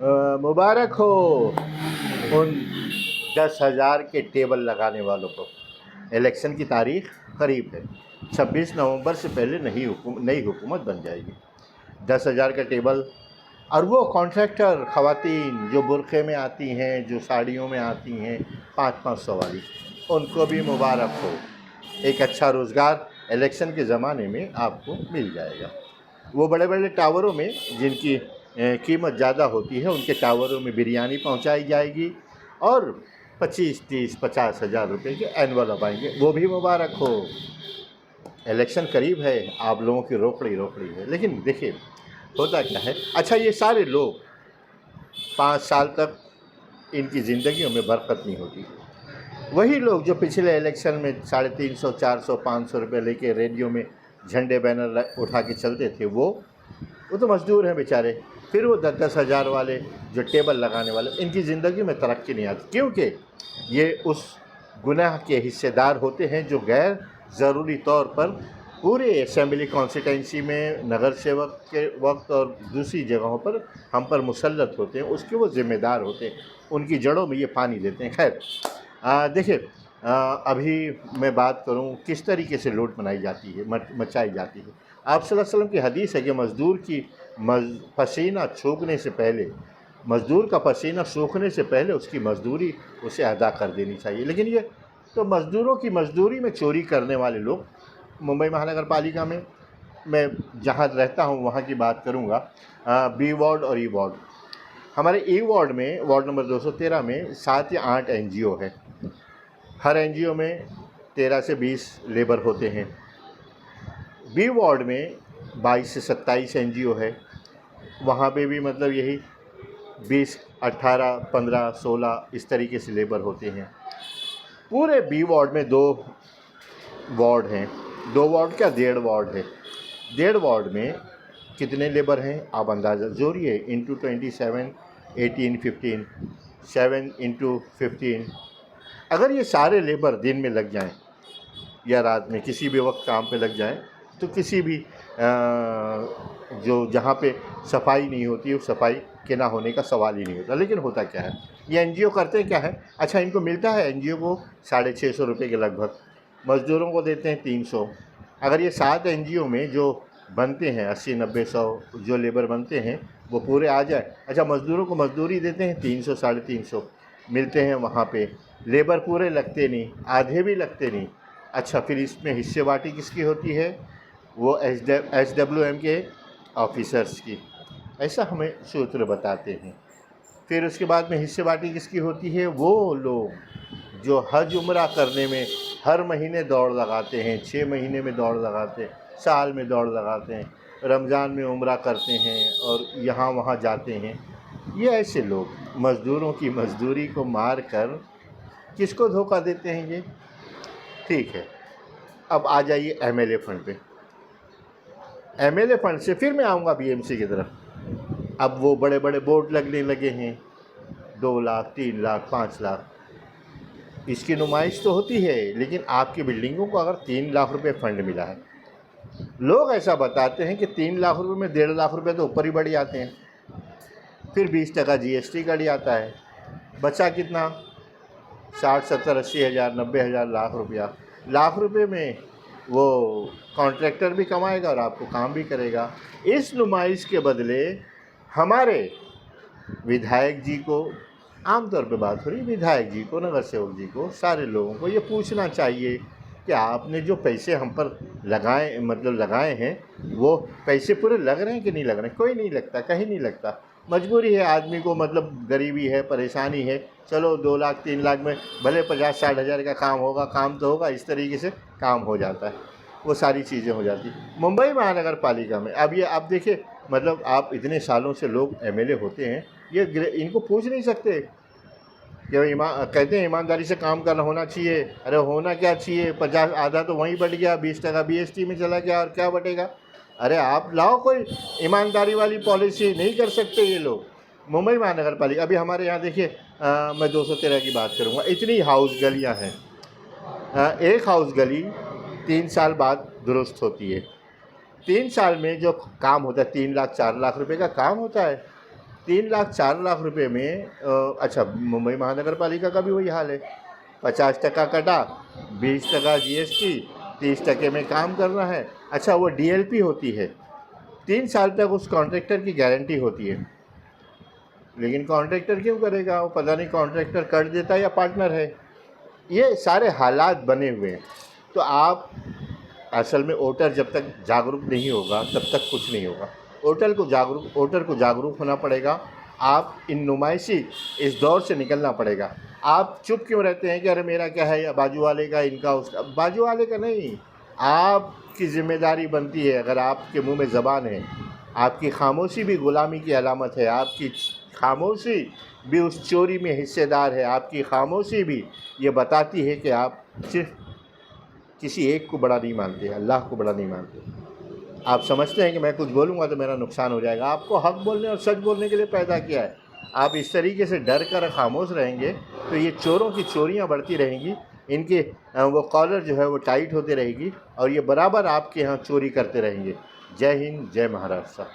मुबारक हो उन 10,000 के टेबल लगाने वालों को। इलेक्शन की तारीख करीब है, 26 नवंबर से पहले नई हुकूमत बन जाएगी। 10,000 का टेबल, और वो कॉन्ट्रैक्टर ख़वातीन जो बुरखे में आती हैं, जो साड़ियों में आती हैं 500-500 वाली, उनको भी मुबारक हो। एक अच्छा रोज़गार इलेक्शन के ज़माने में आपको मिल जाएगा। वो बड़े बड़े टावरों में जिनकी कीमत ज़्यादा होती है, उनके टावरों में बिरयानी पहुंचाई जाएगी और 25-30-50 हज़ार रुपये के एनवलप आएंगे, वो भी मुबारक हो। इलेक्शन करीब है, आप लोगों की रोकड़ी है। लेकिन देखिए होता क्या है, अच्छा ये सारे लोग 5 साल तक इनकी ज़िंदगियों में बरकत नहीं होती। वही लोग जो पिछले इलेक्शन में 350, 400, 500 रुपये लेके रेडियो में झंडे बैनर उठा के चलते थे, वो तो मज़दूर हैं बेचारे। फिर वो 10-10 हज़ार वाले जो टेबल लगाने वाले, इनकी ज़िंदगी में तरक्की नहीं आती, क्योंकि ये उस गुनाह के हिस्सेदार होते हैं जो गैर ज़रूरी तौर पर पूरे असेंबली कॉन्स्टिटेंसी में नगर सेवक के वक्त और दूसरी जगहों पर हम पर मुसल्लत होते हैं, उसके वो ज़िम्मेदार होते हैं, उनकी जड़ों में ये पानी देते हैं। खैर देखिए, अभी मैं बात करूं किस तरीके से लूट मचाई जाती है। आप सल्लल्लाहु अलैहि वसल्लम की हदीस है कि मज़दूर की पसीना सूखने से पहले, मज़दूर का पसीना सूखने से पहले उसकी मज़दूरी उसे अदा कर देनी चाहिए। लेकिन ये तो मज़दूरों की मज़दूरी में चोरी करने वाले लोग, मुंबई महानगर पालिका में मैं जहाँ रहता हूँ वहाँ की बात करूँगा, बी वार्ड और ई वार्ड। हमारे ई वार्ड में, वार्ड नंबर 213 में 7 या 8 NGO है। हर NGO में 13 से 20 लेबर होते हैं। बी वार्ड में 22 से 27 NGO है, वहाँ पे भी मतलब यही 20, 18, 15, 16 इस तरीके से लेबर होते हैं। पूरे बी वार्ड में 2 वार्ड हैं, 2 वार्ड क्या 1.5 वार्ड है। 1.5 वार्ड में कितने लेबर हैं आप अंदाज़ा जोड़िए, इंटू 27, 18, 15, 7 इंटू 15। अगर ये सारे लेबर दिन में लग जाएं या रात में किसी भी वक्त काम पे लग जाएं, तो किसी भी जो जहाँ पे सफाई नहीं होती, उस सफाई के ना होने का सवाल ही नहीं होता। लेकिन होता क्या है, ये NGO करते क्या है, अच्छा इनको मिलता है NGO को 650 रुपये के लगभग, मज़दूरों को देते हैं 300। अगर ये 7 NGO में जो बनते हैं 80, 90, 100 जो लेबर बनते हैं वो पूरे आ जाए, अच्छा मज़दूरों को मज़दूरी देते हैं 300, 350 मिलते हैं वहाँ पे, लेबर पूरे लगते नहीं, आधे भी लगते नहीं। अच्छा फिर इसमें हिस्से बाटी किसकी होती है, वो SWM के ऑफिसर्स की, ऐसा हमें सूत्र बताते हैं। फिर उसके बाद में हिस्से बाटी किसकी होती है, वो लोग जो हज उम्रा करने में हर महीने दौड़ लगाते हैं, 6 महीने में दौड़ लगाते हैं, साल में दौड़ लगाते हैं, रमज़ान में उम्रा करते हैं और यहाँ वहाँ जाते हैं। ये ऐसे लोग मज़दूरों की मज़दूरी को मार कर किसको धोखा देते हैं ये। ठीक है, अब आ जाइए MLA फंड पे। MLA फंड से फिर मैं आऊँगा BMC की तरफ। अब वो बड़े बड़े बोर्ड लगने लगे हैं, 2 लाख, 3 लाख, 5 लाख, इसकी नुमाइश तो होती है। लेकिन आपकी बिल्डिंगों को अगर 3 लाख रुपए फंड मिला है, लोग ऐसा बताते हैं कि 3 लाख रुपए में 1.5 लाख रुपए तो ऊपर ही बढ़ जाते हैं, फिर 20% GST कट जाता है, बचा कितना 60, 70, 80 हज़ार, 90 हज़ार, लाख रुपया। लाख रुपए में वो कॉन्ट्रैक्टर भी कमाएगा और आपको काम भी करेगा। इस नुमाइश के बदले हमारे विधायक जी को, आमतौर पे बात हो रही, विधायक जी को, नगर सेवक जी को, सारे लोगों को ये पूछना चाहिए कि आपने जो पैसे हम पर लगाए हैं, वो पैसे पूरे लग रहे हैं कि नहीं लग रहे हैं। कोई नहीं लगता, कहीं नहीं लगता, मजबूरी है आदमी को, मतलब गरीबी है, परेशानी है, चलो 2 लाख 3 लाख में भले 50-60 हज़ार का काम होगा, काम तो होगा, इस तरीके से काम हो जाता है, वो सारी चीज़ें हो जाती। मुंबई महानगर पालिका में अब ये आप देखिए, मतलब आप इतने सालों से लोग MLA होते हैं, ये इनको पूछ नहीं सकते कि कहते हैं ईमानदारी से काम करना होना चाहिए। अरे होना क्या चाहिए, 50 आधा तो वहीं बढ़ गया, 20% BST में चला गया, और क्या बटेगा। अरे आप लाओ कोई ईमानदारी वाली पॉलिसी, नहीं कर सकते ये लोग। मुंबई महानगर पालिका, अभी हमारे यहाँ देखिए, मैं 213 की बात करूँगा, इतनी हाउस गलियाँ हैं, एक हाउस गली 3 साल बाद दुरुस्त होती है। 3 साल में जो काम होता है 3 लाख 4 लाख रुपए का काम होता है, 3 लाख 4 लाख रुपए में अच्छा, मुंबई महानगर पालिका का भी वही हाल है। 50% कटा, 20% GST, 30% में काम करना है। अच्छा, वो DLP होती है, 3 साल तक उस कॉन्ट्रैक्टर की गारंटी होती है, लेकिन कॉन्ट्रैक्टर क्यों करेगा? वो पता नहीं कॉन्ट्रैक्टर कर देता है या पार्टनर है। ये सारे हालात बने हुए हैं। तो आप असल में वोटर जब तक जागरूक नहीं होगा तब तक कुछ नहीं होगा। वोटर को जागरूक होना पड़ेगा। आप इन नुमाइशी इस दौर से निकलना पड़ेगा। आप चुप क्यों रहते हैं कि अरे मेरा क्या है, या बाजू वाले का, इनका उसका? बाजू वाले का नहीं, आपकी जिम्मेदारी बनती है। अगर आपके मुंह में ज़बान है, आपकी खामोशी भी गुलामी की अलामत है, आपकी खामोशी भी उस चोरी में हिस्सेदार है, आपकी खामोशी भी ये बताती है कि आप सिर्फ किसी एक को बड़ा नहीं मानते, अल्लाह को बड़ा नहीं मानते। आप समझते हैं कि मैं कुछ बोलूँगा तो मेरा नुकसान हो जाएगा। आपको हक बोलने और सच बोलने के लिए पैदा किया है। आप इस तरीके से डर कर खामोश रहेंगे तो ये चोरों की चोरियां बढ़ती रहेंगी, इनके वो कॉलर जो है वो टाइट होते रहेगी, और ये बराबर आपके यहाँ चोरी करते रहेंगे। जय हिंद, जय महाराष्ट्र।